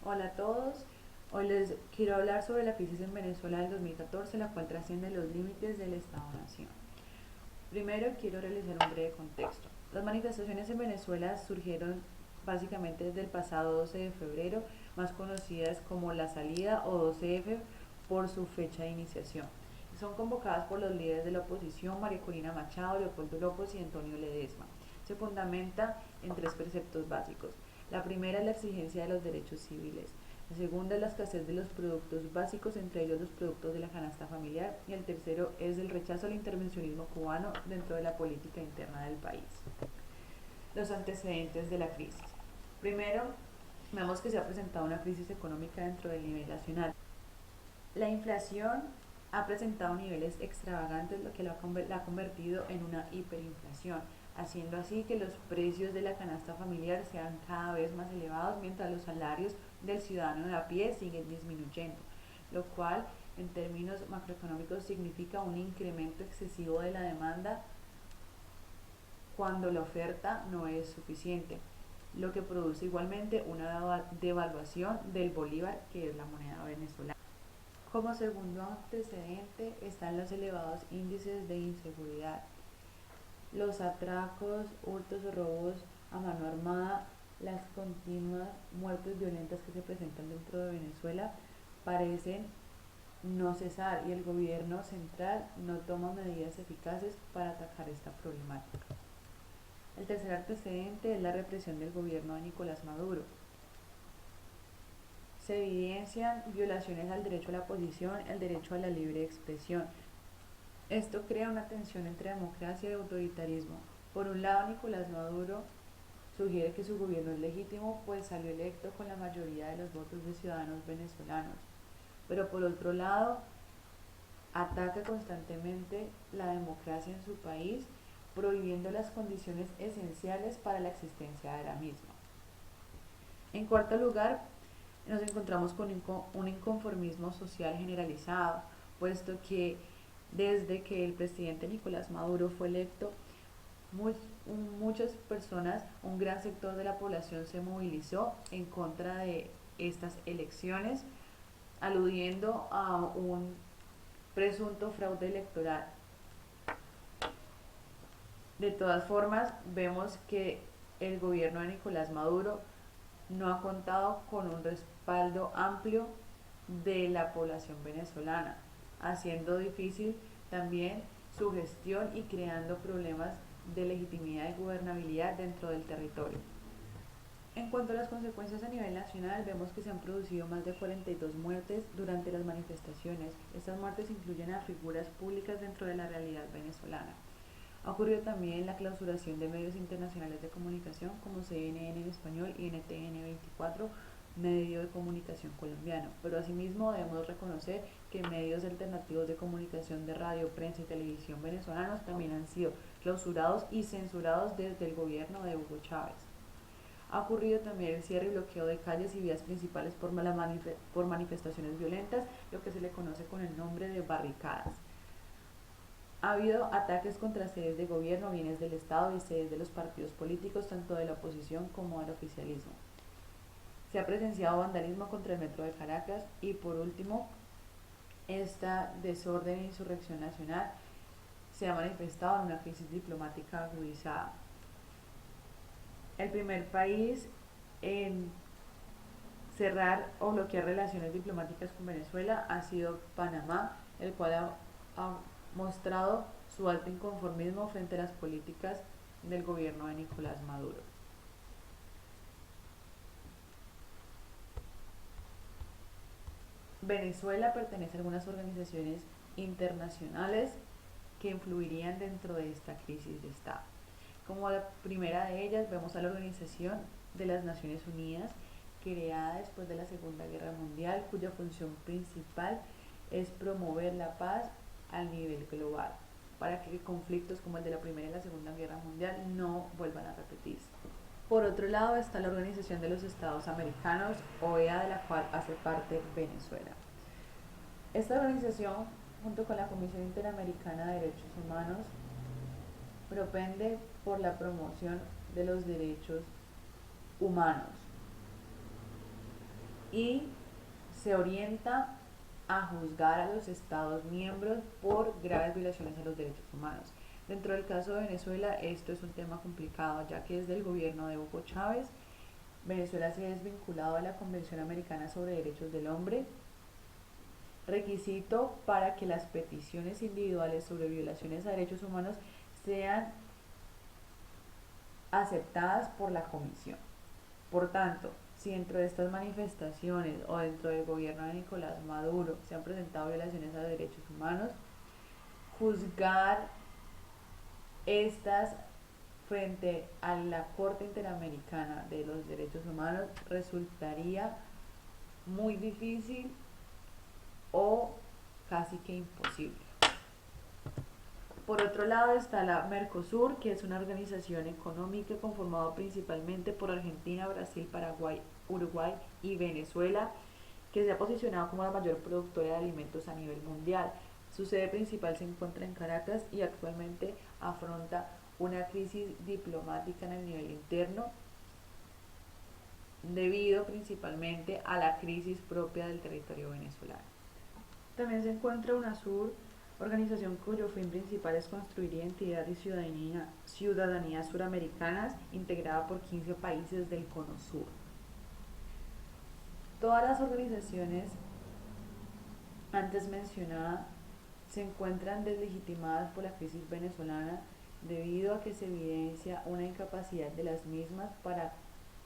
Hola a todos, hoy les quiero hablar sobre la crisis en Venezuela del 2014, la cual trasciende los límites del Estado-Nación. Primero quiero realizar un breve contexto. Las manifestaciones en Venezuela surgieron básicamente desde el pasado 12 de febrero, más conocidas como la salida o 12F por su fecha de iniciación. Son convocadas por los líderes de la oposición, María Corina Machado, Leopoldo López y Antonio Ledesma. Se fundamenta en tres preceptos básicos. La primera es la exigencia de los derechos civiles. La segunda es la escasez de los productos básicos, entre ellos los productos de la canasta familiar. Y el tercero es el rechazo al intervencionismo cubano dentro de la política interna del país. Los antecedentes de la crisis. Primero, vemos que se ha presentado una crisis económica dentro del nivel nacional. La inflación ha presentado niveles extravagantes, lo que la ha convertido en una hiperinflación, haciendo así que los precios de la canasta familiar sean cada vez más elevados, mientras los salarios del ciudadano de a pie siguen disminuyendo, lo cual en términos macroeconómicos significa un incremento excesivo de la demanda cuando la oferta no es suficiente, lo que produce igualmente una devaluación del bolívar, que es la moneda venezolana. Como segundo antecedente están los elevados índices de inseguridad. Los atracos, hurtos o robos a mano armada, las continuas muertes violentas que se presentan dentro de Venezuela parecen no cesar y el gobierno central no toma medidas eficaces para atacar esta problemática. El tercer antecedente es la represión del gobierno de Nicolás Maduro. Se evidencian violaciones al derecho a la oposición, el derecho a la libre expresión. Esto crea una tensión entre democracia y autoritarismo. Por un lado, Nicolás Maduro sugiere que su gobierno es legítimo, pues salió electo con la mayoría de los votos de ciudadanos venezolanos. Pero por otro lado, ataca constantemente la democracia en su país, prohibiendo las condiciones esenciales para la existencia de la misma. En cuarto lugar, nos encontramos con un inconformismo social generalizado, puesto que desde que el presidente Nicolás Maduro fue electo, muchas personas, un gran sector de la población se movilizó en contra de estas elecciones, aludiendo a un presunto fraude electoral. De todas formas, vemos que el gobierno de Nicolás Maduro no ha contado con un respaldo amplio de la población venezolana, haciendo difícil también su gestión y creando problemas de legitimidad y gobernabilidad dentro del territorio. En cuanto a las consecuencias a nivel nacional, vemos que se han producido más de 42 muertes durante las manifestaciones. Estas muertes incluyen a figuras públicas dentro de la realidad venezolana. Ha ocurrido también la clausuración de medios internacionales de comunicación como CNN en español y NTN 24, medio de comunicación colombiano. Pero asimismo debemos reconocer que medios alternativos de comunicación de radio, prensa y televisión venezolanos también han sido clausurados y censurados desde el gobierno de Hugo Chávez. Ha ocurrido también el cierre y bloqueo de calles y vías principales por manifestaciones violentas, lo que se le conoce con el nombre de barricadas. Ha habido ataques contra sedes de gobierno, bienes del Estado y sedes de los partidos políticos, tanto de la oposición como del oficialismo. Se ha presenciado vandalismo contra el metro de Caracas y, por último, esta desorden e insurrección nacional se ha manifestado en una crisis diplomática agudizada. El primer país en cerrar o bloquear relaciones diplomáticas con Venezuela ha sido Panamá, el cual ha mostrado su alto inconformismo frente a las políticas del gobierno de Nicolás Maduro. Venezuela pertenece a algunas organizaciones internacionales que influirían dentro de esta crisis de Estado. Como la primera de ellas vemos a la Organización de las Naciones Unidas, creada después de la Segunda Guerra Mundial, cuya función principal es promover la paz a nivel global, para que conflictos como el de la Primera y la Segunda Guerra Mundial no vuelvan a repetirse. Por otro lado está la Organización de los Estados Americanos, OEA, de la cual hace parte Venezuela. Esta organización, junto con la Comisión Interamericana de Derechos Humanos, propende por la promoción de los derechos humanos y se orienta a juzgar a los Estados miembros por graves violaciones a los derechos humanos. Dentro del caso de Venezuela, esto es un tema complicado, ya que desde el gobierno de Hugo Chávez, Venezuela se ha desvinculado de la Convención Americana sobre Derechos del Hombre, requisito para que las peticiones individuales sobre violaciones a derechos humanos sean aceptadas por la Comisión. Por tanto, si dentro de estas manifestaciones o dentro del gobierno de Nicolás Maduro se han presentado violaciones a derechos humanos, juzgar estas frente a la Corte Interamericana de los Derechos Humanos resultaría muy difícil o casi que imposible. Por otro lado está la Mercosur, que es una organización económica conformada principalmente por Argentina, Brasil, Paraguay, Uruguay y Venezuela, que se ha posicionado como la mayor productora de alimentos a nivel mundial. Su sede principal se encuentra en Caracas y actualmente afronta una crisis diplomática en el nivel interno debido principalmente a la crisis propia del territorio venezolano. También se encuentra UNASUR, organización cuyo fin principal es construir identidad y ciudadanía suramericanas, integrada por 15 países del Cono Sur. Todas las organizaciones antes mencionadas se encuentran deslegitimadas por la crisis venezolana debido a que se evidencia una incapacidad de las mismas para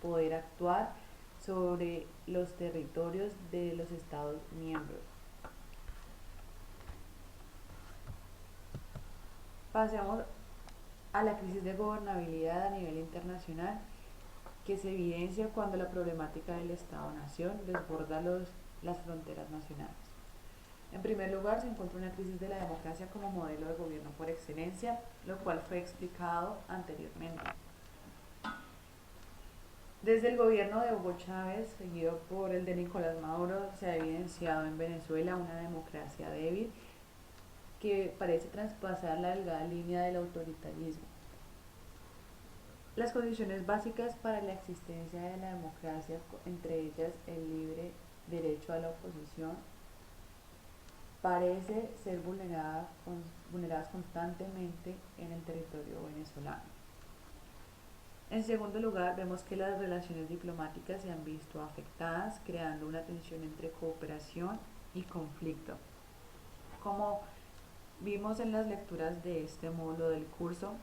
poder actuar sobre los territorios de los Estados miembros. Pasemos a la crisis de gobernabilidad a nivel internacional, que se evidencia cuando la problemática del Estado-Nación desborda las fronteras nacionales. En primer lugar, se encuentra una crisis de la democracia como modelo de gobierno por excelencia, lo cual fue explicado anteriormente. Desde el gobierno de Hugo Chávez, seguido por el de Nicolás Maduro, se ha evidenciado en Venezuela una democracia débil que parece traspasar la delgada línea del autoritarismo. Las condiciones básicas para la existencia de la democracia, entre ellas el libre derecho a la oposición, parece ser vulneradas constantemente en el territorio venezolano. En segundo lugar, vemos que las relaciones diplomáticas se han visto afectadas, creando una tensión entre cooperación y conflicto. Como vimos en las lecturas de este módulo del curso,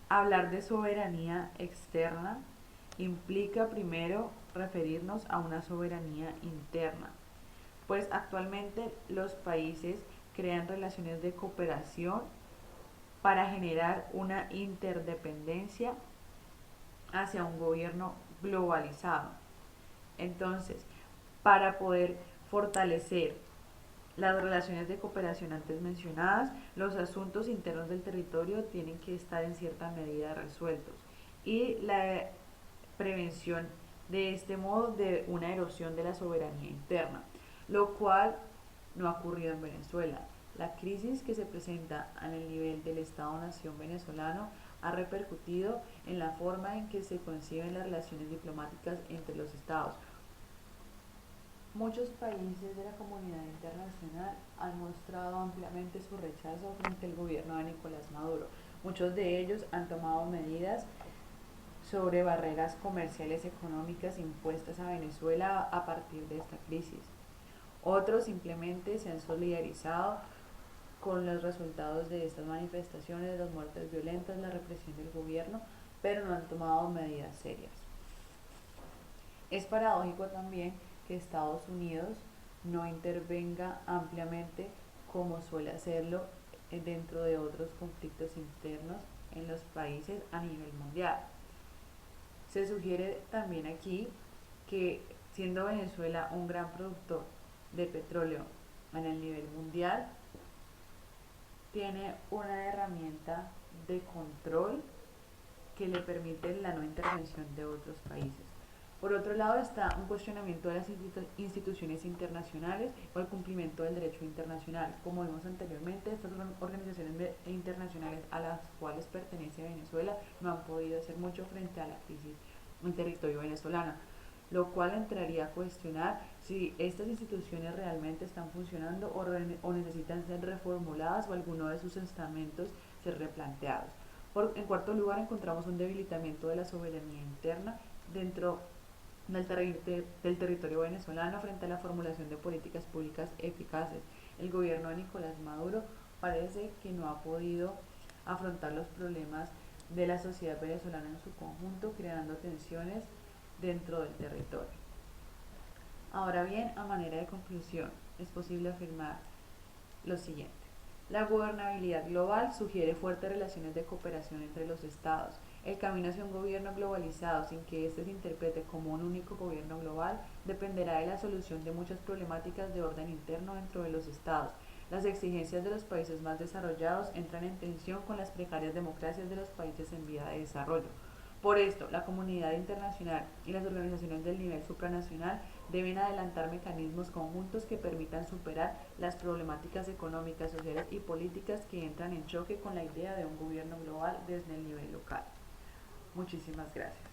hablar de soberanía externa implica primero referirnos a una soberanía interna, pues actualmente los países crean relaciones de cooperación para generar una interdependencia hacia un gobierno globalizado. Entonces, para poder fortalecer las relaciones de cooperación antes mencionadas, los asuntos internos del territorio tienen que estar en cierta medida resueltos y la prevención de este modo de una erosión de la soberanía interna, lo cual no ha ocurrido en Venezuela. La crisis que se presenta a el nivel del Estado-Nación venezolano ha repercutido en la forma en que se conciben las relaciones diplomáticas entre los estados. Muchos países de la comunidad internacional han mostrado ampliamente su rechazo frente al gobierno de Nicolás Maduro. Muchos de ellos han tomado medidas sobre barreras comerciales económicas impuestas a Venezuela a partir de esta crisis. Otros simplemente se han solidarizado con los resultados de estas manifestaciones, de las muertes violentas, la represión del gobierno, pero no han tomado medidas serias. Es paradójico también que Estados Unidos no intervenga ampliamente como suele hacerlo dentro de otros conflictos internos en los países a nivel mundial. Se sugiere también aquí que, siendo Venezuela un gran productor de petróleo en el nivel mundial, tiene una herramienta de control que le permite la no intervención de otros países. Por otro lado está un cuestionamiento de las instituciones internacionales o el cumplimiento del derecho internacional. Como vimos anteriormente, estas organizaciones internacionales a las cuales pertenece Venezuela no han podido hacer mucho frente a la crisis en territorio venezolano. lo cual entraría a cuestionar si estas instituciones realmente están funcionando o necesitan ser reformuladas o alguno de sus estamentos ser replanteados. En cuarto lugar, encontramos un debilitamiento de la soberanía interna dentro del territorio venezolano frente a la formulación de políticas públicas eficaces. El gobierno de Nicolás Maduro parece que no ha podido afrontar los problemas de la sociedad venezolana en su conjunto, creando tensiones dentro del territorio. Ahora bien, a manera de conclusión, es posible afirmar lo siguiente. La gobernabilidad global sugiere fuertes relaciones de cooperación entre los estados. El camino hacia un gobierno globalizado sin que éste se interprete como un único gobierno global dependerá de la solución de muchas problemáticas de orden interno dentro de los estados. Las exigencias de los países más desarrollados entran en tensión con las precarias democracias de los países en vía de desarrollo. Por esto, la comunidad internacional y las organizaciones del nivel supranacional deben adelantar mecanismos conjuntos que permitan superar las problemáticas económicas, sociales y políticas que entran en choque con la idea de un gobierno global desde el nivel local. Muchísimas gracias.